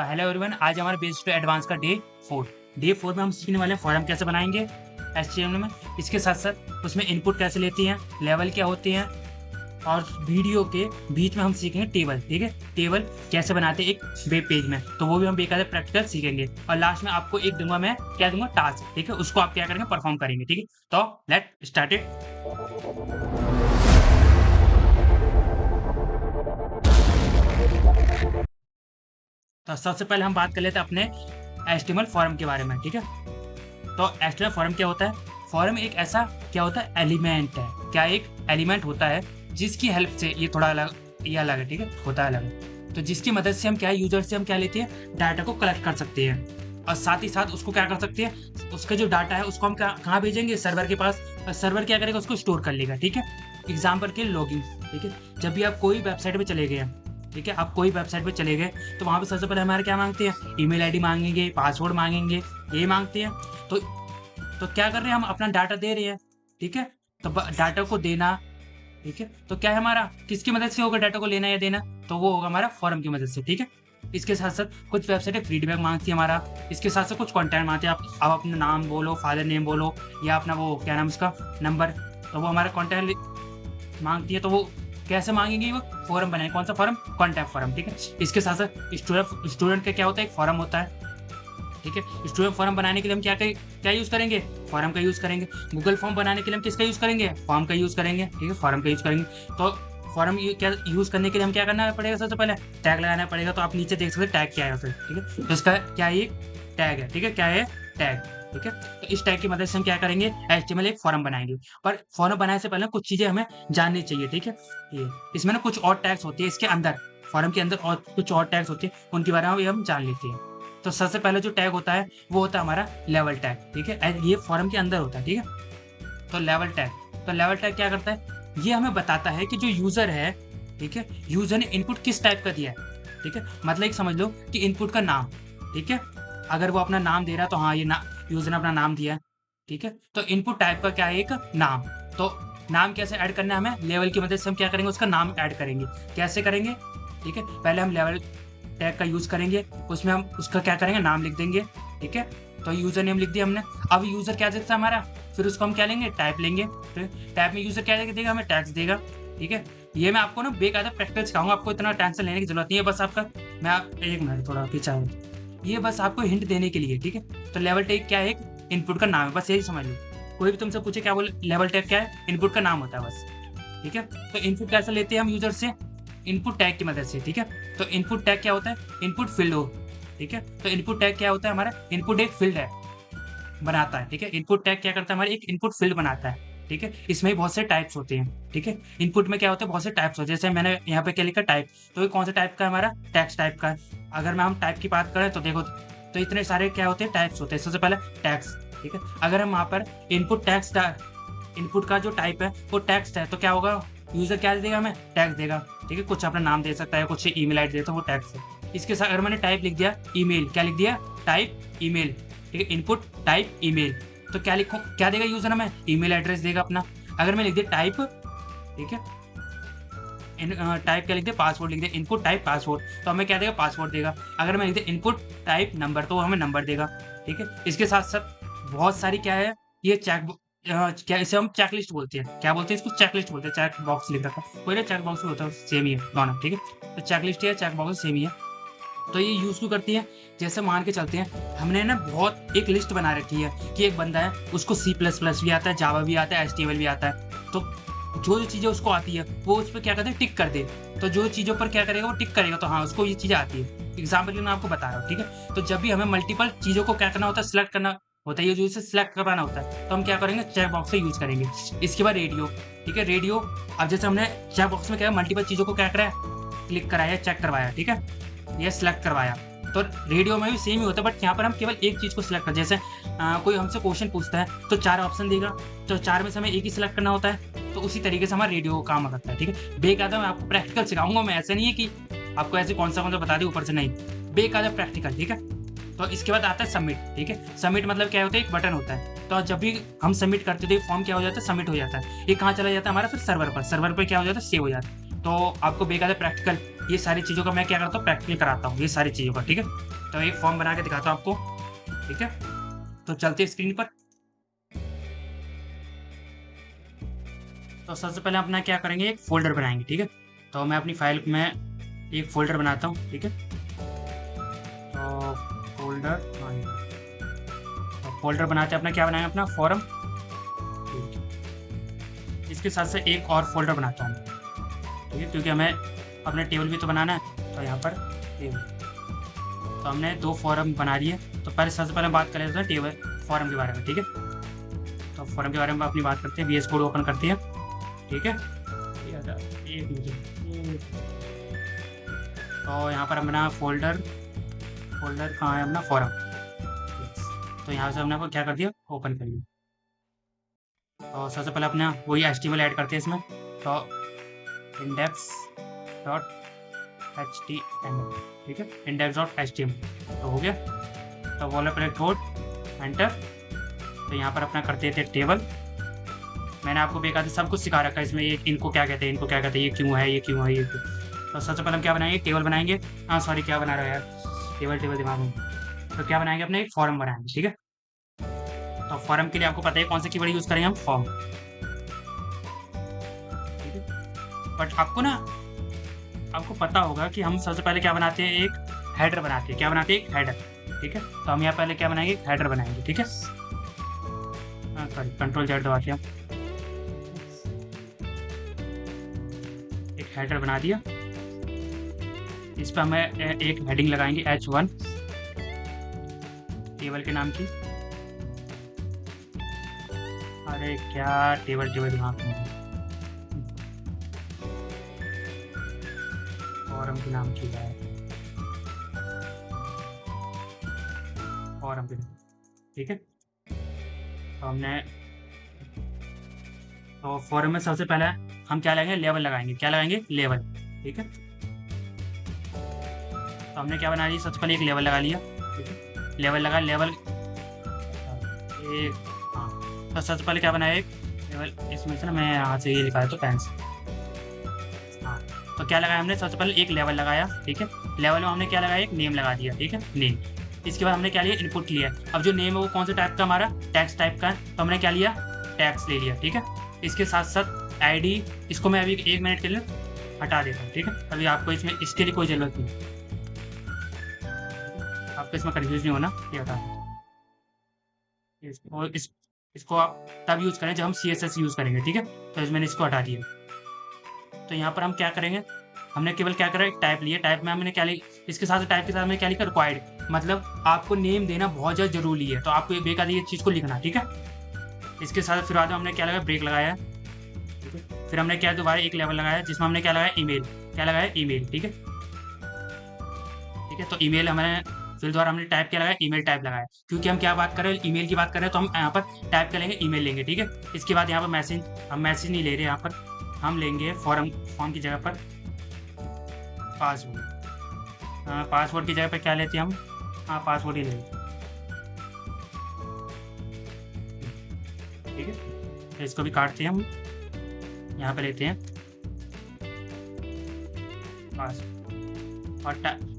Hello everyone, आज हमारा basic to advance का डे 4 में हम सीखने वाले हैं फॉर्म कैसे बनाएंगे एचटीएमएल में। इसके साथ साथ उसमें इनपुट कैसे लेती हैं, लेवल क्या होते हैं, और वीडियो के बीच में हम सीखेंगे टेबल। ठीक है, टेबल कैसे बनाते हैं एक वेब पेज में, तो वो भी हम बेकायदे प्रैक्टिकल सीखेंगे। और लास्ट में आपको एक दूंगा, मैं क्या दूंगा, टास्क। ठीक है, उसको आप क्या करेंगे, परफॉर्म करेंगे। ठीक है, तो लेट स्टार्ट इट। तो सबसे पहले हम बात कर लेते हैं अपने एचटीएमएल फॉर्म के बारे में। ठीक है, तो एचटीएमएल फॉर्म क्या होता है? फॉर्म एक ऐसा क्या होता है, एलिमेंट है। क्या एक एलिमेंट होता है जिसकी हेल्प से ये थोड़ा अलग, ये अलग है। ठीक है, होता है अलग। तो जिसकी मदद से हम क्या है, यूजर से हम क्या लेते हैं, डाटा को कलेक्ट कर सकते हैं, और साथ ही साथ उसको क्या कर सकते हैं, उसका जो डाटा है उसको हम कहाँ भेजेंगे, सर्वर के पास। और सर्वर क्या करेगा, उसको स्टोर कर लेगा। ठीक है, एग्जाम्पल के लॉगिन। ठीक है, जब भी आप कोई वेबसाइट पे चले गए, ठीक है, आप कोई वेबसाइट पे चले गए तो वहाँ पे सबसे पहले हमारे क्या मांगते हैं, ईमेल आईडी मांगेंगे, पासवर्ड मांगेंगे, ये मांगते हैं। तो क्या कर रहे हैं, हम अपना डाटा दे रहे हैं। ठीक है, तो डाटा को देना, ठीक है, तो क्या है हमारा, किसकी मदद से होगा डाटा को लेना या देना, तो वो होगा हमारा फॉर्म की मदद से। ठीक है, इसके साथ साथ कुछ वेबसाइट फीडबैक मांगती है हमारा, इसके साथ साथ कुछ कंटेंट मांगते हैं। आप अपना नाम बोलो, फादर नेम बोलो, या अपना वो क्या नाम उसका नंबर, तो वो हमारा कंटेंट मांगती है। तो वो कैसे मांगेंगे, वो फॉर्म बनाए। कौन सा फॉर्म, कॉन्टैक्ट फॉर्म। ठीक है, इसके साथ साथ स्टूडेंट का क्या होता है, एक फॉर्म होता है। ठीक है, स्टूडेंट फॉर्म बनाने के लिए हम क्या यूज करेंगे, फॉर्म का यूज करेंगे। गूगल फॉर्म बनाने के लिए हम किसका यूज करेंगे, फॉर्म का यूज करेंगे। ठीक है, फॉर्म का यूज करेंगे। तो फॉर्म क्या यूज करने के लिए हम क्या करना पड़ेगा, सबसे पहले टैग लगाना पड़ेगा। तो आप नीचे देख सकते टैग क्या है उसे। ठीक है, तो इसका क्या है, टैग है। ठीक है, क्या है, टैग। ठीक है, तो इस टैग की मदद से हम क्या करेंगे, एचटीएमएल एक फॉर्म बनाएंगे। पर फॉर्म बनाने से पहले कुछ चीजें हमें जाननी चाहिए। ठीक है, ये इसमें ना कुछ और टैग्स होती है, इसके अंदर फॉर्म के अंदर और कुछ और टैग्स होती है, उनके बारे में हम जान लेते हैं। तो सबसे पहले जो टैग होता है वो होता है हमारा लेवल टैग। ठीक है, ये फॉर्म के अंदर होता है। ठीक है, तो लेवल टैग क्या करता है, ये हमें बताता है कि जो यूजर है, ठीक है, यूजर ने इनपुट किस टाइप का दिया है। ठीक है, मतलब एक समझ लो कि इनपुट का नाम। ठीक है, अगर वो अपना नाम दे रहा है तो हाँ, ये यूजर ने अपना नाम दिया है। ठीक है, तो इनपुट टाइप का क्या है, एक नाम। तो नाम कैसे ऐड करना है हमें, लेवल की मदद से हम क्या करेंगे, उसका नाम ऐड करेंगे। कैसे करेंगे, ठीक है, पहले हम लेवल टैग का यूज करेंगे, उसमें हम उसका क्या करेंगे, नाम लिख देंगे। ठीक है, तो यूजर नेम लिख दिया हमने। अब यूजर क्या देता है हमारा, फिर उसको हम क्या लेंगे, टाइप लेंगे। फिर टाइप में यूजर क्या देगा, हमें टैग्स देगा। ठीक है, ये मैं आपको ना बेकायदा प्रैक्टिकल सिखाऊंगा, आपको इतना टेंशन लेने की जरूरत नहीं है। बस आपका, मैं आप एक मिनट थोड़ा पीछे आऊँ, ये बस आपको हिंट देने के लिए। ठीक है, तो लेवल टैग क्या है, एक इनपुट का नाम है, बस यही समझ लो। कोई भी तुमसे पूछे क्या बोले, लेवल टैग क्या है, इनपुट का नाम होता है बस। ठीक है, तो इनपुट कैसे लेते हैं हम यूजर से, इनपुट टैग की मदद से। ठीक है, तो इनपुट टैग क्या होता है, इनपुट फील्ड हो। ठीक है, तो इनपुट टैग क्या होता है हमारा, इनपुट एक फील्ड है, बनाता है। ठीक है, इनपुट टैग क्या करता है, हमारे एक इनपुट फील्ड बनाता है। ठीक है, इसमें ही बहुत से टाइप्स होते हैं। ठीक है, इनपुट में क्या होता है, बहुत से टाइप्स होते हैं। जैसे मैंने यहाँ पे क्या लिखा, टाइप, तो ये कौन सा टाइप का है हमारा, टैक्स टाइप का है। अगर मैं हम टाइप की बात करें तो देखो, तो इतने सारे क्या होते हैं, टाइप्स होते हैं। सबसे पहले टैक्स। ठीक है, अगर हम वहाँ पर इनपुट टैक्स, इनपुट का जो टाइप है वो टैक्स है, तो क्या होगा, यूजर क्या देगा, हमें टैक्स देगा। ठीक है, कुछ अपना नाम दे सकता है, कुछ ईमेल आईडी देता है, वो टैक्स है। इसके साथ अगर मैंने टाइप लिख दिया ईमेल, क्या लिख दिया, टाइप ईमेल। ठीक है, इनपुट टाइप ईमेल, तो क्या लिखूं, क्या देगा यूजर हमें, ईमेल एड्रेस देगा अपना। अगर मैं लिख दिया टाइप, ठीक है, टाइप क्या लिख दिया, पासवर्ड लिख दिया, इनपुट टाइप पासवर्ड, तो हमें क्या देगा, पासवर्ड देगा। अगर मैं लिख दिया इनपुट टाइप नंबर, तो हमें नंबर देगा। ठीक है, इसके साथ साथ बहुत सारी क्या है, ये क्या इसे हम चेकलिस्ट बोलते हैं, क्या बोलते हैं इसको, चेकलिस्ट बोलते हैं। चेक बॉक्स लिख रखा है, कोई ना चेक बॉक्स होता है, सेम ही है दोनों। ठीक है, तो चेकलिस्ट है, चेक बॉक्स सेम ही है। तो ये यूज क्यों करती है, जैसे मान के चलते हैं, हमने ना बहुत एक लिस्ट बना रखी है कि एक बंदा है, उसको C++ भी आता है, जावा भी आता है, HTML भी आता है। तो जो चीज़ें उसको आती है वो उस पर क्या करते हैं, टिक कर दे। तो जो चीज़ों पर क्या करेगा, वो टिक करेगा, तो हाँ, उसको ये चीज़ें आती है। एग्जाम्पल मैं आपको बता रहा हूँ। ठीक है, तो जब भी हमें मल्टीपल चीज़ों को क्या करना होता है, सिलेक्ट करना होता है, ये जो इसे सिलेक्ट करवाना होता है, तो हम क्या करेंगे, चेक बॉक्स से यूज करेंगे। इसके बाद रेडियो। ठीक है, रेडियो, अब जैसे हमने चेक बॉक्स में क्या मल्टीपल चीज़ों को क्या कराया, क्लिक कराया, चेक करवाया। ठीक है, ये सिलेक्ट करवाया। तो रेडियो में भी सेम ही होता है, बट यहाँ पर हम केवल एक चीज़ को सिलेक्ट कर, जैसे कोई हमसे क्वेश्चन पूछता है तो 4 ऑप्शन देगा, तो 4 में से हमें एक ही सिलेक्ट करना होता है। तो उसी तरीके से हमारा रेडियो काम करता है। ठीक है, बेकायदा मैं आपको प्रैक्टिकल सिखाऊंगा, मैं ऐसे नहीं है कि आपको ऐसे कौन सा बता दी ऊपर से, नहीं, बेकायदा प्रैक्टिकल। ठीक है, तो इसके बाद आता है सबमिट। ठीक है, सबमिट मतलब क्या होता है, एक बटन होता है, तो जब भी हम सबमिट करते हैं तो फॉर्म क्या हो जाता है, सबमिट हो जाता है। ये कहाँ चला जाता है हमारा, फिर सर्वर पर क्या हो जाता है, सेव हो जाता है। तो आपको बेकायदा प्रैक्टिकल ये सारी चीज़ों का मैं क्या करता हूँ, प्रैक्टिकल कराता हूँ ये सारी चीज़ों का, ठीक है। तो एक फॉर्म बना के दिखाता हूँ आपको, ठीक है। तो चलते हैं स्क्रीन पर। तो सबसे पहले अपना क्या करेंगे, एक फ़ोल्डर बनाएँगे, ठीक है। तो मैं अपनी फ़ाइल में एक फ़ोल्डर बनाता हूँ, ठीक है। तो फ़ोल्डर, हाँ, तो फ़ोल्डर बनाते हैं अपना, क्या बनाएँगे अपना फॉर्म, ठीक है। इसके साथ-साथ एक और फ़ोल्डर बनाता हूँ, ठीक है, क्योंकि हमें अपना टेबल भी तो बनाना है। तो यहाँ पर टेबल, तो हमने 2 फॉर्म बना लिए। तो पहले सबसे पहले बात कर लेते हैं टेबल फॉर्म के बारे में, ठीक है। तो फॉर्म के बारे में अपनी बात करते हैं, वीएस कोड ओपन करते हैं, ठीक है। एक मिनट, तो यहाँ पर अपना फ़ोल्डर कहाँ है अपना, फॉर्म। तो यहाँ से हमने क्या कर दिया, ओपन कर लिया। तो सबसे पहले अपना वही एचटीएमएल ऐड करते हैं इसमें। तो इंडेक्स डॉट एचटीएमएल, ठीक है, इंडेक्स डॉट एचटीएमएल तो हो गया। तो बोला प्लेट होल्ड एंटर। तो यहाँ पर अपना करते थे टेबल। मैंने आपको बेकार सब कुछ सिखा रखा है इसमें, ये इनको क्या कहते हैं, इनको क्या कहते हैं, ये क्यों है, ये क्यों है, ये क्यों। तो सबसे पहले हम क्या बनाएंगे, टेबल बनाएंगे। हाँ सॉरी, क्या बना रहा है यार, टेबल दिमाग में। तो क्या बनाएंगे, अपने एक फॉर्म बनाएंगे, ठीक है। तो फॉर्म के लिए आपको पता है कौन सा कीवर्ड यूज़ करेंगे हम, फॉर्म, ठीक है। बट आपको पता होगा कि हम सबसे पहले क्या बनाते हैं, एक हेडर बनाते हैं। क्या बनाते हैं, एक हेडर, ठीक है। तो हम यहाँ पहले क्या बनाएंगे, एक हेडर बनाएंगे, ठीक है। सॉरी, कंट्रोल जेड दबाते हैं हम, एक हेडर बना दिया। इस पर हमें एक हेडिंग लगाएंगे H1 टेबल के नाम की। अरे क्या टेबल दिमाग में, फॉर्म के नाम की है, फॉर्म के नाम, ठीक है। तो हमने, तो फॉर्म में सबसे पहले हम क्या लगाएंगे, लेवल लगाएंगे। क्या लगाएंगे, लेवल, ठीक है। तो हमने क्या बना लिया, सबसे पहले एक लेवल लगा लिया, ठीक है। लेवल लगा, लेवल एक, हाँ। तो सबसे पहले क्या बनाया, एक लेवल, इसमें से ना मैं यहाँ से ये लिखा है तो पेन से, हाँ। तो क्या लगाया हमने, सबसे पहले एक लेवल लगाया, ठीक है। लेवल में हमने क्या लगाया, एक नेम लगा दिया, ठीक है, नेम। इसके बाद हमने क्या लिया, इनपुट लिया। अब जो नेम है वो कौन से टाइप का, हमारा टैक्स टाइप का है। तो हमने क्या लिया, टैक्स ले लिया, ठीक है। इसके साथ साथ आईडी, इसको मैं अभी 1 मिनट के लिए हटा देता हूँ, ठीक है। अभी आपको इसमें इसके लिए कोई ज़रूरत नहीं, आपको इसमें कन्फ्यूज नहीं होना, ये हटा दें। इसको आप तब यूज़ करें जब हम CSS यूज़ करेंगे, ठीक है। तो मैंने इसको हटा दिया। तो यहाँ पर हम क्या करेंगे, हमने केवल क्या करा, एक टाइप लिया। टाइप में हमने क्या लिया, इसके साथ टाइप के साथ हमने क्या लिखा, रिक्वायर्ड, मतलब आपको नेम देना बहुत ज़्यादा जरूरी है। तो आपको ये बेकार ये चीज़ को लिखना, ठीक है। इसके साथ फिर बाद में हमने क्या लगाया, ब्रेक लगाया, ठीक है। फिर हमने क्या दोबारा एक लेवल लगाया, जिसमें हमने क्या लगाया, ईमेल। क्या लगाया, ईमेल, ठीक है, ठीक है। तो ईमेल हमें फिर दोबारा हमने टाइप क्या लगाया, ईमेल टाइप लगाया, क्योंकि हम क्या बात कर रहे हैं, ईमेल की बात कर रहे हैं। तो हम यहाँ पर टाइप कर लेंगे, ईमेल लेंगे, ठीक है। इसके बाद यहाँ पर मैसेज, हम मैसेज नहीं ले रहे, यहाँ पर हम लेंगे फॉर्म की जगह पर पासवर्ड। पासवर्ड की जगह पर क्या लेते हैं हम, हाँ पासवर्ड ही ले लेते हैं, ठीक है। तो इसको भी काटते हैं हम, यहाँ पे लेते हैं पासवर्ड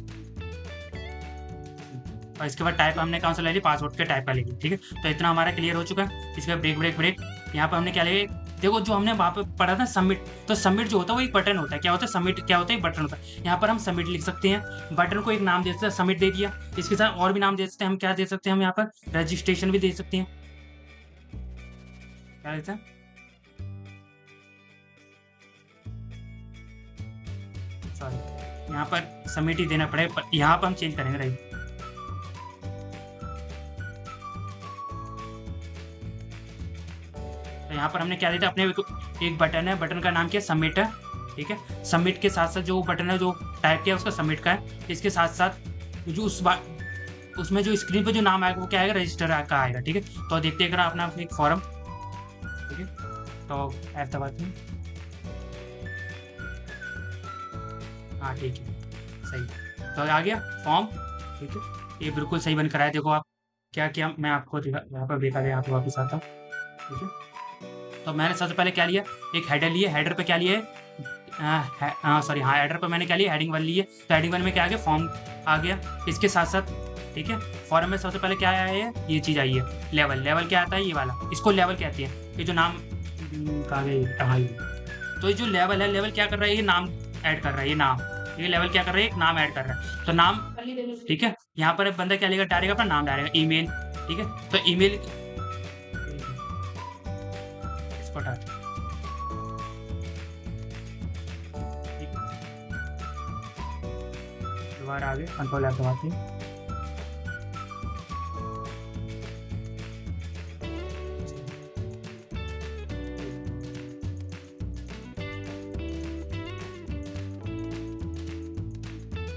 और इसके बाद टाइप हमने कौन सा ले लिया, पासवर्ड के टाइप का ले लिया, ठीक है। तो इतना हमारा क्लियर हो चुका है। इसके बाद ब्रेक। यहाँ पर हमने क्या लिया, देखो जो हमने वहाँ पे पढ़ा था सबमिट। तो सबमिट जो होता है वो एक बटन होता है। क्या होता है, सबमिट क्या होता है, एक बटन होता है। यहाँ पर हम सबमिट लिख सकते हैं, बटन को एक नाम दे सकते हैं, सबमिट दे दिया। इसके साथ और भी नाम दे सकते हैं, हम क्या दे सकते हैं, हम यहाँ पर रजिस्ट्रेशन भी दे सकते हैं। क्या देते हैं, सॉरी यहाँ पर सबमिट ही देना पड़ेगा, यहाँ पर हम चेंज करेंगे, राइट। तो यहाँ पर हमने क्या दिया, अपने एक बटन है, बटन का नाम क्या है, सबमिट है, ठीक है। सबमिट के साथ साथ जो बटन है जो टाइप किया उसका सबमिट का है। इसके साथ साथ जो उसमें जो स्क्रीन पर जो नाम आएगा वो क्या आएगा, रजिस्टर का आएगा, ठीक है। तो देखते हैं अपना एक फॉर्म, ठीक है। तो ऐप दबाते हैं, हाँ ठीक है, सही। तो आ गया फॉर्म, ठीक है। ये बिल्कुल सही बन कर आया, देखो आप क्या किया, मैं आपको यहाँ पर देखा यहाँ पर वापस आता हूँ, ठीक है। तो मैंने सबसे पहले क्या लिया, एक हेडर लिया। हेडर पे क्या लिया है, सॉरी, हाँ एडर पर मैंने क्या लिया, हेडिंग 1 ली है। तो हेडिंग 1 में क्या आ गया, फॉर्म आ गया। इसके साथ साथ ठीक है, फॉर्म में सबसे पहले क्या आया है, ये चीज़ आई है, लेवल। लेवल क्या आता है, ये वाला, इसको लेवल कहते हैं। ये जो नाम कहा गया, हाँ ये। तो ये जो लेवल है, लेवल क्या कर रहा है, ये नाम ऐड कर रहा है, ये नाम, ये लेवल क्या कर रहा है, एक नाम ऐड कर रहा है। तो नाम ठीक है, यहाँ पर बंदा क्या लेगा, डालेगा अपना नाम, डालेगा ईमेल। ठीक है, तो ईमेल इसको हटा दो, ठीक है, दोबारा आगे कंट्रोल ऐप दबाते हैं।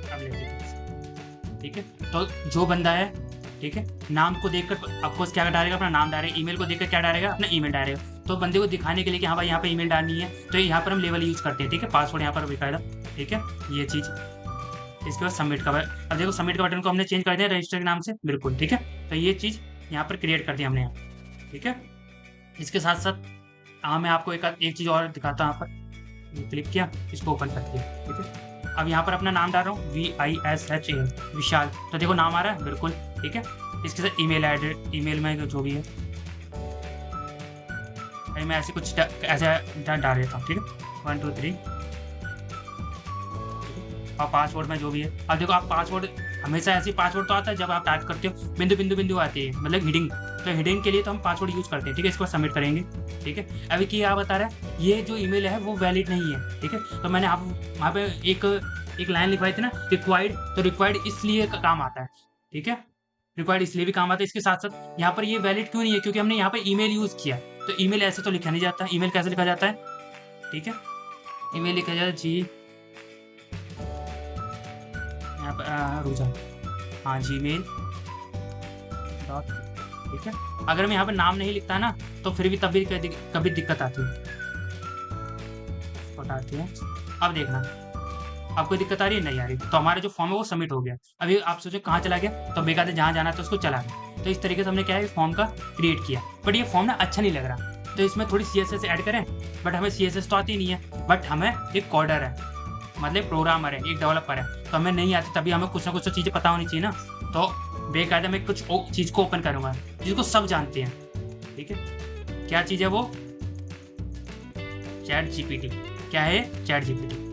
अब लेते हैं, ठीक है। तो जो बंदा है, ठीक है, नाम को देखकर आपको क्या डालेगा, अपना नाम डालेगा। ईमेल को देखकर क्या डालेगा, अपना ईमेल डालेगा। तो बंदे को दिखाने के लिए कि हाँ भाई यहाँ पे ईमेल डालनी है, तो यहाँ पर हम लेवल यूज करते हैं। ठीक है, पासवर्ड यहाँ पर बेकायदा, ठीक है, ये चीज़। इसके बाद सबमिट का, अब देखो सबमिट का बटन को हमने चेंज कर दिया रजिस्टर के नाम से, बिल्कुल ठीक है। तो ये चीज़ यहाँ पर क्रिएट कर दिया हमने यहाँ, ठीक है। इसके साथ साथ मैं आपको एक चीज़ और दिखाता हूँ। यहाँ पर क्लिक किया, इसको ओपन कर दिया, ठीक है। अब यहाँ पर अपना नाम डाल रहा हूँ, VISHAL, विशाल। तो देखो नाम आ रहा है, बिल्कुल ठीक है। इसके साथ ईमेल एड्रेस, ईमेल में जो भी है, मैं ऐसे कुछ ऐसा डाल देता हूँ, ठीक है, 1 2 3। और पासवर्ड में जो भी है, अब देखो आप पासवर्ड हमेशा ऐसी पासवर्ड तो आता है जब आप टाइप करते हो, बिंदु बिंदु बिंदु आती है, मतलब हिडिंग। तो हिडिंग के लिए तो हम पासवर्ड यूज करते हैं, ठीक है। इसको सबमिट करेंगे, ठीक है। अभी क्या बता रहा है, ये जो ईमेल है वो वैलिड नहीं है, ठीक है। तो मैंने आप वहाँ पे एक लाइन लिखवाई थी ना, रिक्वायर्ड। तो रिक्वायर्ड इसलिए काम आता है, ठीक है, रिक्वायर्ड इसलिए भी काम आता है। इसके साथ साथ यहाँ पर ये वैलिड क्यों नहीं है, क्योंकि हमने यहाँ पर ईमेल यूज किया। तो ईमेल ऐसे तो लिखा नहीं जाता, ईमेल कैसे लिखा जाता है, ठीक है। ईमेल लिखा जाता है जी, यहाँ पर रुझा, हाँ Gmail डॉट, ठीक है। अगर मैं यहाँ पर नाम नहीं लिखता ना, तो फिर भी तभी कभी दिक्कत आती है, अब देखना आपको दिक्कत आ रही है, नहीं आ रही। तो हमारा जो फॉर्म है वो सबमिट हो गया। अभी आप सोचो कहाँ चला गया, तो बेकार जहाँ जाना था उसको चला गया। तो इस तरीके से हमने क्या है, फॉर्म का क्रिएट किया। बट ये फॉर्म ना अच्छा नहीं लग रहा, तो इसमें थोड़ी CSS ऐड करें। बट हमें CSS तो आती नहीं है, बट हमें एक कोडर है, मतलब प्रोग्रामर है, एक डेवलपर है, तो हमें नहीं आती, तभी हमें कुछ ना कुछ तो चीज़ें पता होनी चाहिए ना। तो बेकायदा मैं कुछ चीज़ को ओपन करूँगा जिसको सब जानते हैं, ठीक है। क्या चीज़ है वो, चैट GPT। क्या है, चैट GPT।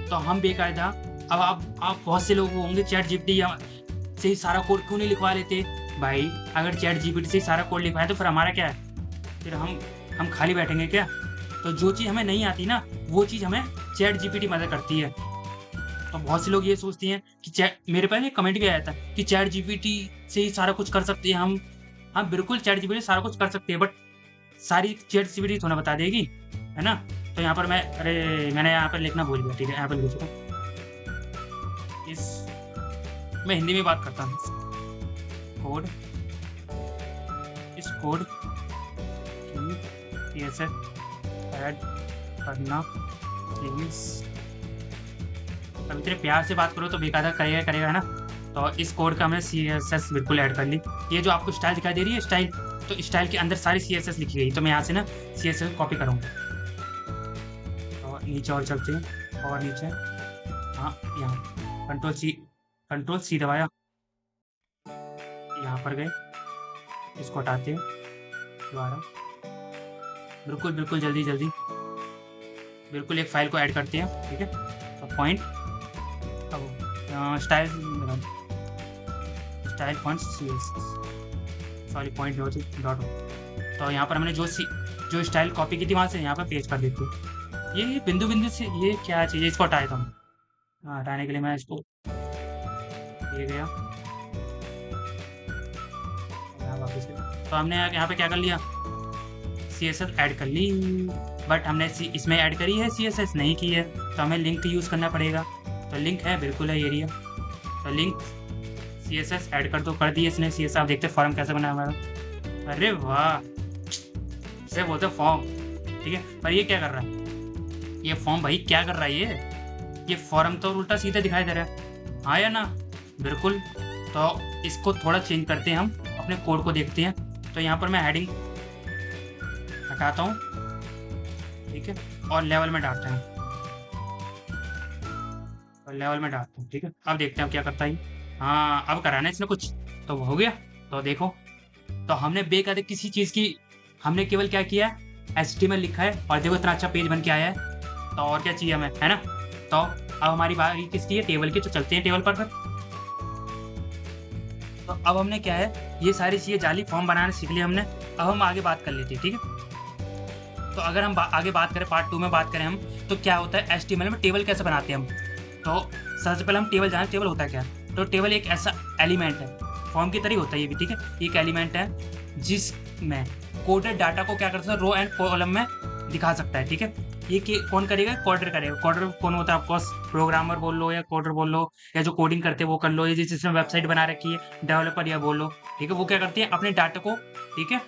तो हम बेकायदा, अब आप बहुत से लोग होंगे चैट GPT से ही सारा कोड क्यों नहीं लिखवा लेते भाई। अगर चैट GPT से ही सारा कोड लिखवाए तो फिर हमारा क्या है, फिर हम खाली बैठेंगे क्या। तो जो चीज़ हमें नहीं आती ना, वो चीज़ हमें चैट GPT मदद करती है। तो बहुत से लोग ये सोचते हैं कि मेरे पास एक कमेंट भी आया था कि चैट GPT से ही सारा कुछ कर सकते हैं हम। हाँ बिल्कुल, चैट GPT से सारा कुछ कर सकते हैं, बट सारी चैट GPT थोड़ा बता देगी, है ना। तो यहाँ पर मैंने यहाँ पर लिखना भूल गया, ठीक है। यहाँ पर लिख चुका, मैं हिंदी में बात करता हूँ। कोड, इस कोड की CSS ऐड करना प्लीज। अब इतने प्यार से बात करो तो बेकायदा करेगा ना। तो इस कोड का हमने CSS बिल्कुल ऐड कर ली। ये जो आपको स्टाइल दिखाई दे रही है, स्टाइल, तो स्टाइल के अंदर सारी CSS लिखी गई। तो मैं यहाँ से ना CSS कॉपी करूँगा, और नीचे और चलते हैं, और नीचे, हाँ यहाँ कंट्रोल C दबाया, यहाँ पर गए, इसको हटाते हैं दोबारा, बिल्कुल जल्दी बिल्कुल एक फाइल को ऐड करते हैं, ठीक है। तो पॉइंट, अब style point sorry point dot. तो यहाँ पर हमने जो स्टाइल कॉपी की थी वहाँ से यहाँ पर पेस्ट कर देते हैं। ये बिंदु से, ये क्या चीज़ है, इसको हटाए तो हम, हटाने के लिए मैं इसको ये गया वापस। तो हमने यहाँ पे क्या कर लिया, CSS ऐड कर ली, बट हमने इसमें ऐड करी है, CSS नहीं की है, तो हमें लिंक यूज़ करना पड़ेगा। तो लिंक है, बिल्कुल है एरिया, तो लिंक CSS ऐड कर दो, कर दिए इसने CSS। आप देखते फॉर्म कैसे बना हमारा, अरे वाह, इसे बोलते फॉर्म, ठीक है। पर ये क्या कर रहा है, ये फॉर्म भाई क्या कर रहा है, ये फॉर्म तो उल्टा सीधा दिखाई दे रहा है, हाँ या ना, बिल्कुल। तो इसको थोड़ा चेंज करते हैं, हम अपने कोड को देखते हैं। तो यहाँ पर मैं हेडिंग हटाता हूँ, ठीक है। और लेवल में डालते हैं, और लेवल में डालते हैं। ठीक है, अब देखते हैं अब क्या करता है। हाँ, अब कराना है इसने कुछ, तो हो गया। तो देखो, तो हमने बेकायदे किसी चीज़ की, हमने केवल क्या किया है, एचटीएमएल लिखा है और देखो इतना अच्छा पेज बन के आया है। तो और क्या चाहिए हमें, है ना। तो अब हमारी बारी किसकी है, टेबल की। तो चलते हैं टेबल पर फिर। तो अब हमने क्या है, ये सारी चीज़ें जाली फॉर्म बनाना सीख लिया हमने। अब हम आगे बात कर लेते हैं, ठीक है। तो अगर हम आगे बात करें, पार्ट 2 में बात करें हम, तो क्या होता है एचटीएमएल में टेबल कैसे बनाते हैं हम। तो सबसे पहले हम टेबल जाने, टेबल होता है क्या। तो टेबल एक ऐसा एलिमेंट है, फॉर्म की तरह ही होता है ये भी, ठीक है। एक एलिमेंट है जिसमें कोडेड डाटा को क्या करता है, रो एंड कॉलम में दिखा सकता है, ठीक है। ये कौन करेगा, कोडर करेगा। कोडर कौन होता है, ऑफकोर्स प्रोग्रामर बोल लो या कोडर बोल लो, या जो कोडिंग करते हैं वो कर लो, या जिसने वेबसाइट बना रखी है डेवलपर या बोल लो, ठीक है। वो क्या करती है, अपने डाटा को, ठीक है,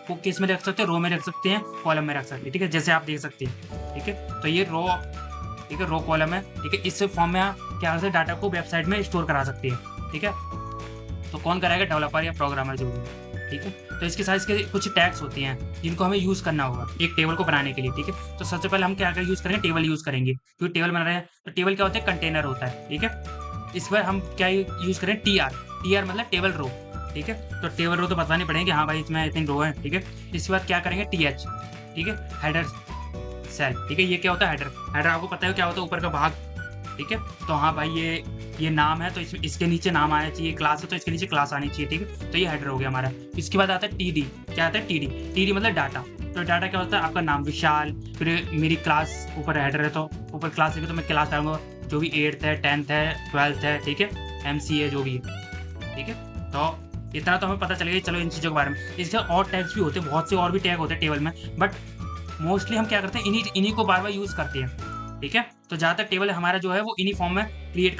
वो किस में रख सकते हैं, रो में रख सकते हैं, कॉलम में रख सकते हैं, ठीक है। जैसे आप देख सकते हैं, ठीक है। तो ये रो, ठीक है, रो कॉलम है, ठीक है। इस फॉर्म में क्या करते हैं, डाटा को वेबसाइट में स्टोर करा सकते हैं, ठीक है। तो कौन कराएगा, डेवलपर या प्रोग्रामर जो भी, ठीक है। तो इसके साथ इसके कुछ टैग्स होती हैं जिनको हमें यूज़ करना होगा एक टेबल को बनाने के लिए, ठीक है। तो सबसे पहले हम क्या क्या यूज़ करेंगे, टेबल यूज़ करेंगे, क्योंकि टेबल बना रहे हैं। तो टेबल क्या होता है, कंटेनर होता है, ठीक है। इस बार हम क्या यूज़ करें, टी आर मतलब टेबल रो, ठीक है। तो टेबल रो तो बतानी पड़ेगी, हाँ भाई इसमें इतनी रो है, ठीक है। इसके बाद क्या करेंगे, टी एच, ठीक है, हेडर सेल, ठीक है। ये क्या होता है, हेडर। हेडर आपको पता है क्या होता है, ऊपर का भाग, ठीक है। तो हाँ भाई, ये नाम है तो इसके नीचे नाम आना चाहिए, क्लास है तो इसके नीचे क्लास आनी चाहिए, ठीक है। तो ये हेडर हो गया हमारा। इसके बाद आता है टीडी। क्या आता है, टीडी। टीडी मतलब डाटा। तो डाटा क्या होता है, आपका नाम विशाल, फिर मेरी क्लास ऊपर हेडर है तो ऊपर क्लास है, तो मैं क्लास डालूंगा जो भी 8th है, 10th है, 12th है, ठीक है, MC है जो भी है, ठीक है। तो इतना तो हमें पता चल गया। चलो इन चीज़ों के बारे में, इसके और टैग्स भी होते हैं, बहुत से और भी टैग होते हैं टेबल में, बट मोस्टली हम क्या करते हैं, इन्हीं को बार बार यूज़ करते हैं, ठीक है। तो ज़्यादातर टेबल हमारा जो है वो इन्हीं फॉर्म में क्रिएट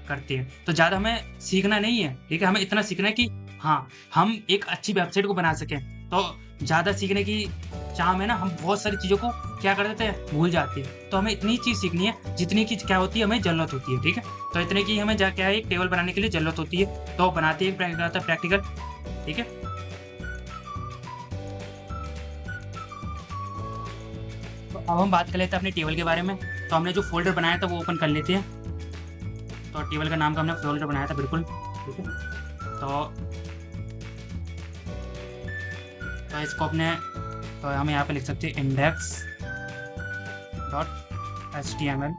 करते हैं। तो ज़्यादा हमें सीखना नहीं है, ठीक है। हमें इतना सीखना है कि हाँ, हम एक अच्छी वेबसाइट को बना सकें। तो ज़्यादा सीखने की चाह में ना हम बहुत सारी चीज़ों को क्या कर देते हैं, भूल जाते हैं। तो हमें इतनी चीज़ सीखनी है जितनी की क्या होती है, हमें ज़रूरत होती है, ठीक है। तो इतने की हमें क्या है, एक टेबल बनाने के लिए ज़रूरत होती है, तो बनाते हैं प्रैक्टिकल, ठीक है। तो अब हम बात कर लेते हैं अपने टेबल के बारे में। तो हमने जो फ़ोल्डर बनाया था वो ओपन कर लेते हैं। तो टेबल का नाम का हमने फ़ोल्डर बनाया था, बिल्कुल, ठीक है। तो इसको अपने, तो हम यहाँ पे लिख सकते हैं index.html,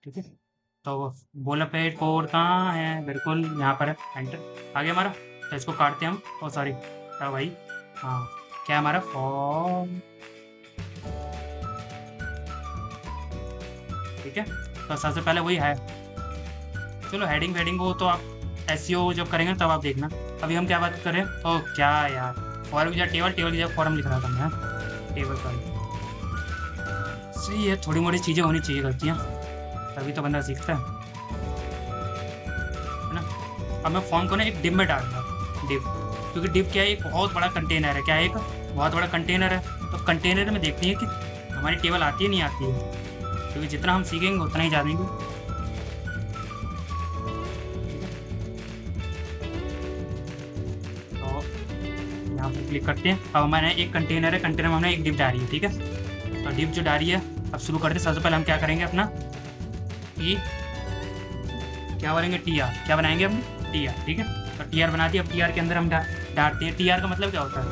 ठीक है। तो बोलपेड कोड कहाँ है, बिल्कुल यहाँ पर है, एंटर आ गया हमारा। तो इसको काटते हैं हम, ओ सॉरी, क्या भाई, हाँ, क्या हमारा फॉर्म, ठीक है। तो सबसे पहले वही है, चलो हेडिंग वेडिंग वो तो आप SEO जब करेंगे तब आप देखना। अभी हम क्या बात करें, ओ क्या यार, फॉर्म की जगह टेबल, टेबल की जगह फॉर्म लिख रहा था मैं, टेबल पर। सही है, थोड़ी मोड़ी चीज़ें होनी चाहिए, गलतियाँ, तभी तो बंदा सीखता है ना। अब मैं फॉर्म को ना एक डिव में डालूंगा, डिव, क्योंकि डिव क्या है, एक बहुत बड़ा कंटेनर है। क्या है, एक बहुत बड़ा कंटेनर है। तो कंटेनर में देखते हैं कि हमारी टेबल आती है नहीं आती है, क्योंकि जितना हम सीखेंगे उतना ही जानेंगे। तो यहाँ पर क्लिक करते हैं। अब हमारे एक कंटेनर है, कंटेनर में हमने एक डिव डाली है, ठीक है। तो डिव जो डाली है, अब शुरू करते हैं। सबसे पहले हम क्या करेंगे, अपना क्या बोलेंगे, TR, क्या बनाएंगे हम, TR, ठीक है। तो TR बना दिया। अब TR के अंदर हम डालते हैं, TR का मतलब क्या होता है,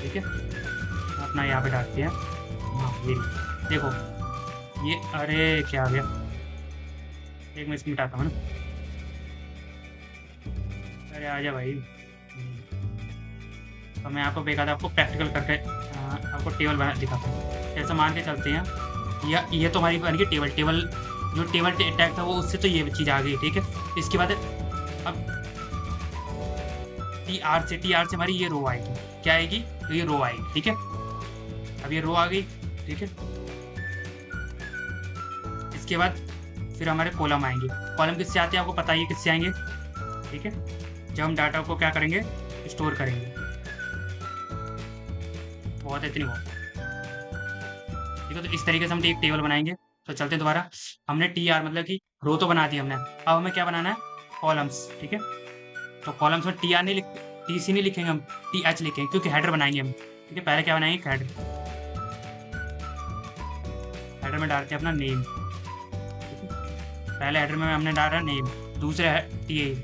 ठीक है। अपना यहाँ पे डालते हैं, हाँ ये देखो, ये अरे क्या आ गया, एक मिनट मिटाता हूँ ना, अरे आजा भाई। तो मैं आपको बेकायदा आपको प्रैक्टिकल करके आपको टेबल बना दिखाता हूँ। जैसे मान के चलते हैं, या ये तो हमारी बन गई टेबल, जो टेबल टैग था वो, उससे तो ये चीज़ आ गई, ठीक है। इसके बाद अब TR से हमारी ये रो आएगी, क्या आएगी, तो ये रो आएगी, ठीक है। अब ये रो आ गई, ठीक है। इसके बाद फिर हमारे कॉलम आएंगे। कॉलम किससे आते हैं आपको पता ही है किससे आएंगे, ठीक है। जब हम डाटा को क्या करेंगे, स्टोर करेंगे। बहुत है, इतनी बहुत, ठीक है। तो इस तरीके से हम एक टेबल बनाएंगे। तो चलते दोबारा, हमने TR मतलब कि रो तो बना दी हमने। अब हमें क्या बनाना है, कॉलम्स, ठीक है। तो कॉलम्स में TR नहीं TC नहीं लिखेंगे हम, TH लिखेंगे, क्योंकि हेडर बनाएंगे हम, ठीक है। पहले क्या बनाएंगे, हेडर, में डालते हैं अपना नेम। पहले हेडर में हमने डाला नेम, दूसरे टी एच,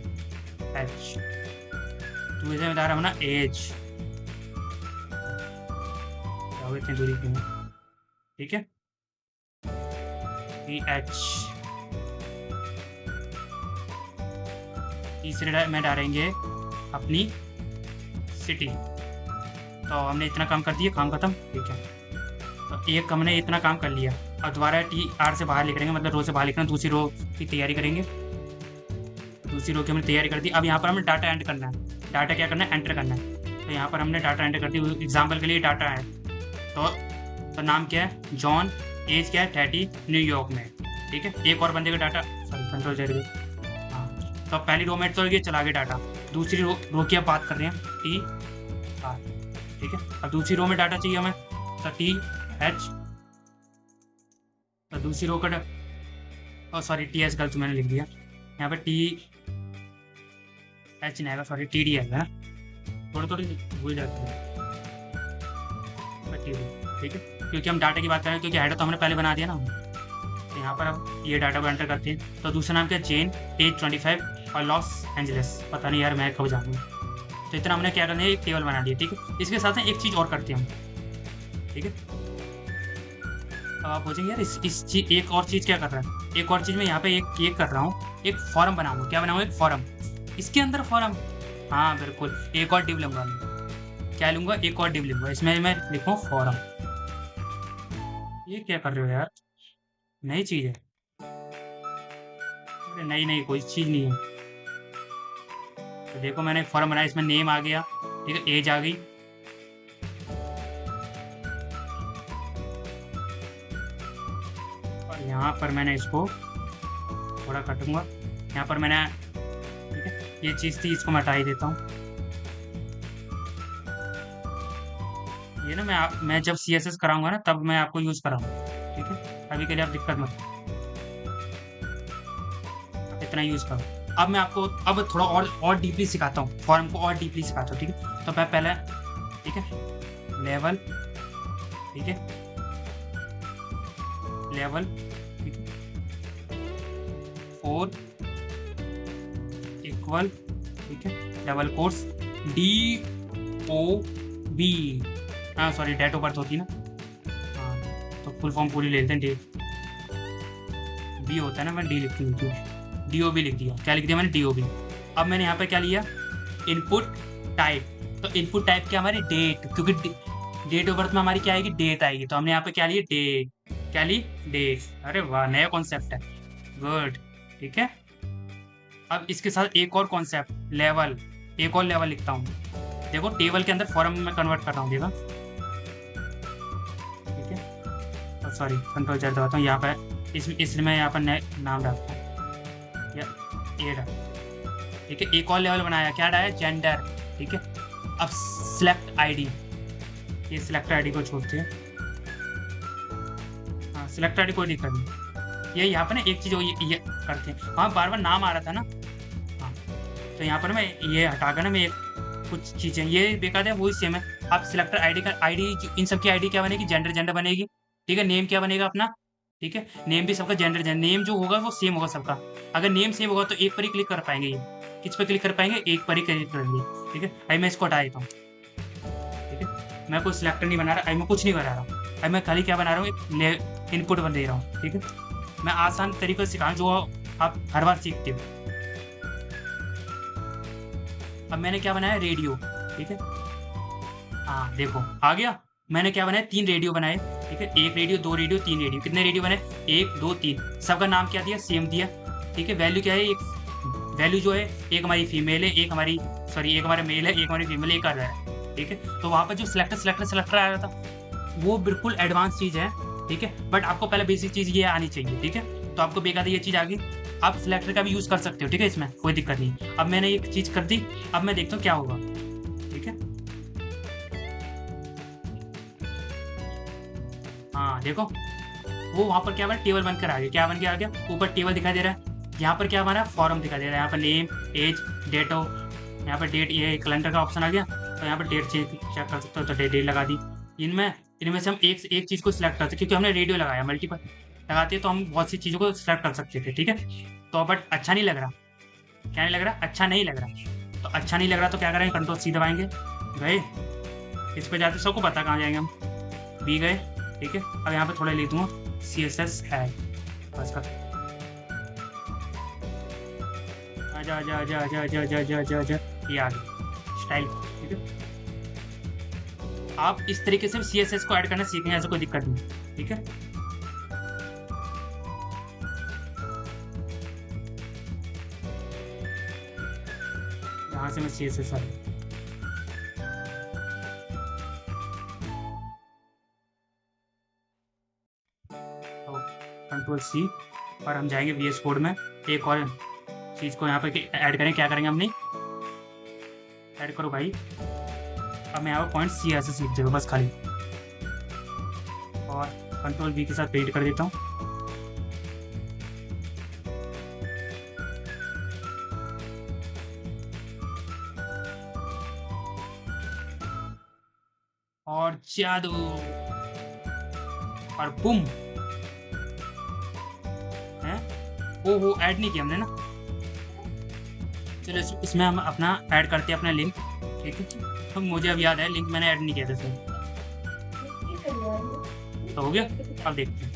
दूसरे में डाला अपना एज, इतनी दूरी क्यों, ठीक है, टी एच। तीसरे में डालेंगे अपनी सिटी। तो हमने इतना काम कर दिया, काम खत्म, ठीक है। तो एक हमने इतना काम कर लिया, अब दोबारा टी आर से बाहर लिखेंगे, मतलब रो से बाहर लिखना, दूसरी रो की तैयारी करेंगे। दूसरी रो की हमने तैयारी कर दी। अब यहाँ पर हमें डाटा एंटर करना है, डाटा क्या करना है, एंटर करना है। तो यहाँ पर हमने डाटा एंटर कर दी, एग्जाम्पल के लिए डाटा है। तो नाम क्या है, जॉन, एज क्या है 30, न्यूयॉर्क में, ठीक है। एक और बंदे का डाटा, सॉरी कंट्रोल चाहिए, हाँ। तो पहली रो में तो ये चला गया डाटा, दूसरी रो की अब बात कर रहे हैं, टी आर, ठीक है। अब दूसरी रो में डाटा चाहिए हमें, तो टी एच। तो दूसरी रो का सॉरी टी एच गलत मैंने लिख दिया, यहाँ पे टी एच नहीं आएगा, सॉरी टी डी आएगा, थोड़ी थोड़ी भूल जाती है, ठीक है। क्योंकि हम डाटा की बात कर रहे हैं, क्योंकि हेडर तो हमने पहले बना दिया ना। तो यहाँ पर अब ये डाटा को एंटर करते हैं। तो दूसरा नाम क्या है, जेन, एज 25 और लॉस एंजलिस, पता नहीं यार मैं कब जाऊँगा। तो इतना हमने क्या करना है, एक टेबल बना दिया, ठीक है। इसके साथ में एक चीज़ और करते हैं हम, ठीक है। अब आप पूछेंगे यार एक और चीज़ क्या कर रहा है, एक और चीज़ मैं यहाँ पे एक कर रहा हूँ, एक फॉर्म बनाऊंगा। क्या बनाऊंगा, एक फॉर्म, इसके अंदर फॉर्म, हाँ बिल्कुल, एक और डिव लूंगा मैं, क्या लूंगा, एक और डिव लूंगा, इसमें मैं लिखूँ फॉर्म। ये क्या कर रहे हो यार, नई चीज़ है, अरे नई कोई चीज़ नहीं है। तो देखो मैंने एक फॉर्म बनाया, इसमें नेम आ गया, ठीक है, एज आ गई, और यहाँ पर मैंने इसको थोड़ा काटूंगा, यहाँ पर मैंने, ठीक है, ये चीज़ थी, इसको मैं हटा ही देता हूँ। ये ना मैं जब CSS कराऊंगा ना, तब मैं आपको यूज़ कराऊंगा, ठीक है। अभी के लिए आप दिक्कत मत, इतना यूज़ करो। अब मैं आपको अब थोड़ा और डीपली सिखाता हूँ, फॉर्म को और डीपली सिखाता हूँ, ठीक है। तो मैं पहले, ठीक है, लेवल, ठीक है, लेवल, ठीक है, 4 इक्वल, ठीक है, डबल कोर्स DOB, हाँ सॉरी डेट ऑफ बर्थ होती है ना, हाँ तो फुल फॉर्म पूरी ले लेते हैं, बी होता है ना, मैं डी लिखती हूँ, DOB लिख दिया। क्या लिख दिया मैंने, DOB। अब मैंने यहाँ पे क्या लिया, इनपुट टाइप। तो इनपुट टाइप क्या हमारी डेट, क्योंकि डेट ऑफ बर्थ में हमारी क्या आएगी, डेट आएगी। तो हमने यहाँ पे क्या लिया, डेट, क्या ली, डेट। अरे वाह, नया कॉन्सेप्ट है, गुड, ठीक है। अब इसके साथ एक और कॉन्सेप्ट, लेवल, एक और लेवल लिखता हूँ। देखो टेबल के अंदर फॉर्म में कन्वर्ट कर रहा हूँ, देखा, ठीक है। सॉरी कंट्रोल Z दबाता हूँ, यहाँ पर इसमें यहाँ पर नाम डालता हूँ, ये डाल, ठीक है। एक और लेवल बनाया, क्या डाला, जेंडर, ठीक है। अब सिलेक्ट आईडी, ये सिलेक्ट आईडी को छोड़ते हैं, हाँ सिलेक्ट आईडी कोई दिक्कत नहीं। ये यहाँ पर ना एक चीज़ ये करते हैं, हाँ बार बार नाम आ रहा था ना, हाँ तो यहाँ पर मैं ये हटाकर ना, मैं कुछ चीज़ें ये बेकार है, वही सेम है। आप सिलेक्टर आईडी का आईडी, इन सब की आईडी क्या बनेगी, जेंडर बनेगी, ठीक है। नेम क्या बनेगा अपना, ठीक है, नेम भी सबका जेंडर, नेम जो होगा वो सेम होगा सबका। अगर नेम सेम होगा तो एक पर ही क्लिक कर पाएंगे, ये किस पर क्लिक कर पाएंगे, एक पर ही क्लिक करेंगे, ठीक है। अभी मैं इसको हटा देता हूँ, ठीक है। मैं कोई सिलेक्टर नहीं बना रहा, अभी मैं कुछ नहीं बना रहा, अभी मैं खाली क्या बना रहा हूँ, एक इनपुट बन दे रहा हूँ, ठीक है। मैं आसान तरीके से सिखाऊँ जो आप हर बार सीखते हो। अब मैंने क्या बनाया, रेडियो, ठीक है, हाँ देखो आ गया। मैंने क्या बनाया, 3 रेडियो बनाए, ठीक है, 1 रेडियो, 2 रेडियो, 3 रेडियो। कितने रेडियो बने, 1 2 3, सबका नाम क्या दिया, सेम दिया, ठीक है। वैल्यू क्या है, एक वैल्यू जो है, एक हमारी फीमेल है, एक हमारा मेल है, एक हमारी फीमेल, एक आ रहा है, ठीक है। तो वहाँ पर जो सिलेक्टर आ रहा था, वो बिल्कुल एडवांस चीज़ है, ठीक है। बट आपको पहले बेसिक चीज़ ये आनी चाहिए, ठीक है। तो आपको बेकार ये चीज़ आ गई, आप सिलेक्टर का भी यूज़ कर सकते हो, ठीक है, इसमें कोई दिक्कत नहीं। अब मैंने एक चीज़ कर दी, अब मैं देखता हूँ क्या होगा, ठीक है। हाँ देखो, वो वहाँ पर क्या बना, टेबल बनकर आ गया, क्या बन के आ गया, ऊपर टेबल दिखाई दे रहा है, यहाँ पर क्या हमारा फॉर्म दिखाई दे रहा है, यहाँ पर नेम, एज, डेट ऑफ, यहाँ पर डेट, ये कैलेंडर का ऑप्शन आ गया, तो यहाँ पर डेट चेक कर सकते हो, तो डेट लगा दी। इनमें से हम एक चीज़ को सिलेक्ट करते हैं, क्योंकि हमने रेडियो लगाया मल्टीपल, लगाते तो हम बहुत सी चीज़ों को सेलेक्ट कर सकते थे, ठीक है। तो बट अच्छा नहीं लग रहा, क्या नहीं लग रहा, अच्छा नहीं लग रहा। तो अच्छा नहीं लग रहा तो क्या करेंगे, कंट्रोल सी दबाएंगे, गए इस पे जाते, सबको पता कहाँ जाएंगे हम, बी गए, ठीक है। अब यहाँ पे थोड़ा लिख दूँगा CSS है, बस कर, आजा आजा आजा आजा आजा आजा आजा आजा आजा, ये आ गया स्टाइल, ठीक है। आप इस तरीके से CSS को ऐड करना सीखेंगे, ऐसा कोई दिक्कत नहीं, ठीक है। यहाँ से मैं CSS आ गया, तो कंट्रोल C, और हम जाएंगे VS कोड में, एक और चीज़ को यहाँ पे ऐड करें, क्या करेंगे हमने, ऐड करो भाई। अब मैं यहाँ पर पॉइंट C ऐसे सीख देगा बस खाली, और कंट्रोल V के साथ पेंट कर देता हूँ। और जादू, और बुम है, ओहो ऐड नहीं किया हमने ना। चलो इसमें हम अपना ऐड करते हैं अपना लिंक, ठीक है। तो मुझे अब याद है लिंक मैंने ऐड नहीं किया था इसमें, तो हो गया। अब देखते हैं,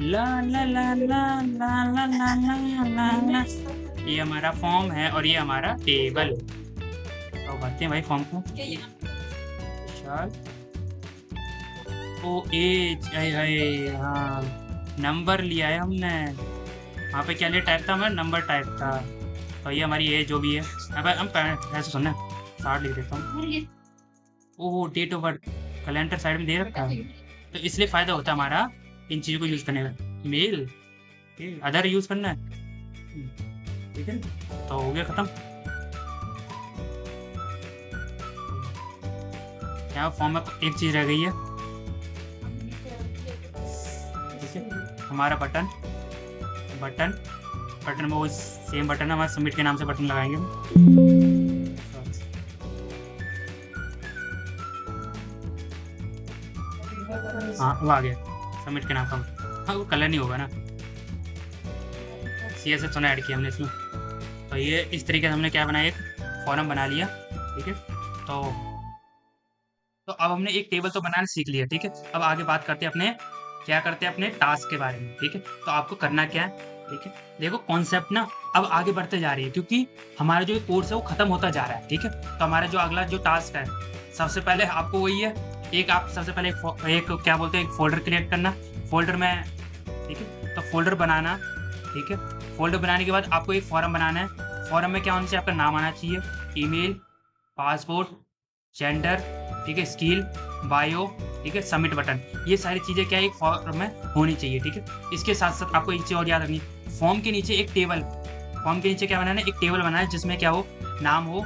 ला ला ला ला ला ला ला ला ला, ये हमारा फॉर्म है और ये हमारा टेबल। तो भरते हैं भाई फॉर्म को, ओ एज, हाँ नंबर लिया है हमने, वहाँ पे क्या लिया टाइप था, हमारा नंबर टाइप था। तो ये हमारी एज जो भी है, अब हम ऐसे सुनना 60 लिख देता हूँ। Oh date of birth calendar side में दे रखा है, तो इसलिए फ़ायदा होता है हमारा इन चीज़ों को यूज़ करने का। मेल अदर यूज़ करना है, ठीक है। तो हो गया ख़त्म। यहाँ फॉर्म में एक चीज़ रह गई है, ठीक है, हमारा बटन में वो सेम बटन है हमारे सबमिट के नाम से बटन लगाएंगे। हाँ वो आ गया सबमिट के नाम का, हाँ वो कलर नहीं होगा ना, CSS तो ऐड किया हमने इसमें। तो ये इस तरीके से हमने क्या बनाया, एक फॉर्म बना लिया, ठीक है। तो अब हमने एक टेबल तो बनाना सीख लिया, ठीक है। अब आगे बात करते हैं अपने टास्क के बारे में, ठीक है। तो आपको करना क्या है, ठीक है। देखो कॉन्सेप्ट ना अब आगे बढ़ते जा रही है, क्योंकि हमारा जो कोर्स है वो खत्म होता जा रहा है, ठीक है। तो हमारा जो अगला जो टास्क है, सबसे पहले आपको वही है, आप सबसे पहले एक क्या बोलते हैं, एक फोल्डर क्रिएट करना, फोल्डर में, ठीक है। तो फोल्डर बनाना, ठीक है। फोल्डर बनाने के बाद आपको एक फॉर्म बनाना है। फॉर्म में क्या होना चाहिए, आपका नाम आना चाहिए, ईमेल, पासपोर्ट, जेंडर, ठीक है, स्किल, बायो, ठीक है, सबमिट बटन, ये सारी चीज़ें क्या है एक फॉर्म में होनी चाहिए, ठीक है। इसके साथ साथ आपको एक चीज़ और याद रखनी, फॉर्म के नीचे क्या बनाना है, एक टेबल बनाना है जिसमें क्या हो, नाम हो,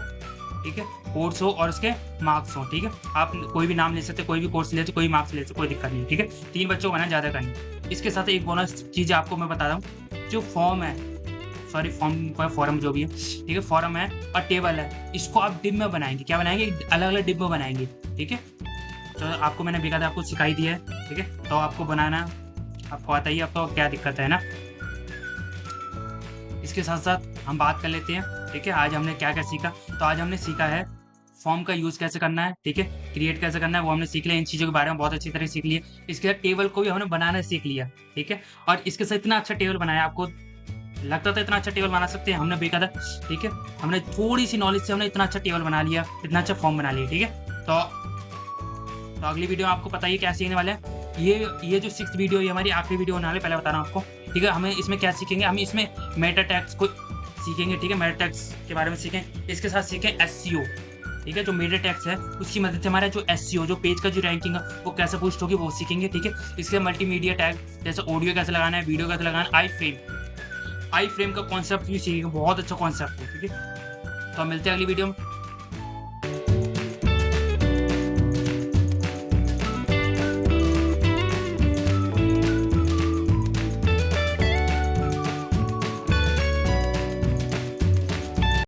ठीक है, कोर्स हो और उसके मार्क्स हो, ठीक है। आप कोई भी नाम ले सकते, कोई भी कोर्स ले सकते, कोई मार्क्स ले सकते, कोई दिक्कत नहीं, ठीक है। 3 बच्चों को बनाना, ज़्यादा करनी। इसके साथ एक बोनस चीज़ आपको मैं बता रहा हूँ, जो फॉर्म जो भी है, ठीक है, फॉर्म है और टेबल है, इसको आप डिब में बनाएंगे, क्या बनाएंगे, अलग अलग डिब में बनाएंगे, ठीक है। तो आपको मैंने बेकायदा आपको सिखाई दी है, ठीक है। तो आपको बनाना आपको आता ही, आपको क्या दिक्कत है ना। इसके साथ साथ हम बात कर लेते हैं, ठीक है, आज हमने क्या क्या सीखा। तो आज हमने सीखा है फॉर्म का यूज़ कैसे करना है, ठीक है, क्रिएट कैसे करना है, वो हमने सीख लिया। इन चीज़ों के बारे में बहुत अच्छी तरह सीख लिया। इसके साथ टेबल को भी हमने बनाना सीख लिया, ठीक है। और इसके साथ इतना अच्छा टेबल बनाया, आपको लगता था इतना अच्छा टेबल बना सकते हैं, हमने बेकायदा, ठीक है, हमने थोड़ी सी नॉलेज से हमने इतना अच्छा टेबल बना लिया, इतना अच्छा फॉर्म बना लिया, ठीक है। तो अगली वीडियो में आपको पता ही क्या सीखने वाले हैं। ये जो 6th वीडियो, ये हमारी आखिरी वीडियो होने वाली, पहले बता रहा हूँ आपको, ठीक है। हमें इसमें क्या सीखेंगे, हम इसमें मेटा टैग्स को सीखेंगे, ठीक है, मेटा टैग्स के बारे में सीखें। इसके साथ सीखें SEO, ठीक है, जो मेटा टैग्स है उसकी मदद से हमारा जो SEO, जो पेज का जो रैंकिंग है वो कैसे बूस्ट होगी, वो सीखेंगे, ठीक है। इसके मल्टीमीडिया टैग, जैसे ऑडियो कैसे लगाना है, वीडियो कैसे लगाना है, आई फ्रेम का कॉन्सेप्ट भी सीखेंगे, बहुत अच्छा कॉन्सेप्ट है, ठीक है। तो मिलते हैं अगली वीडियो में।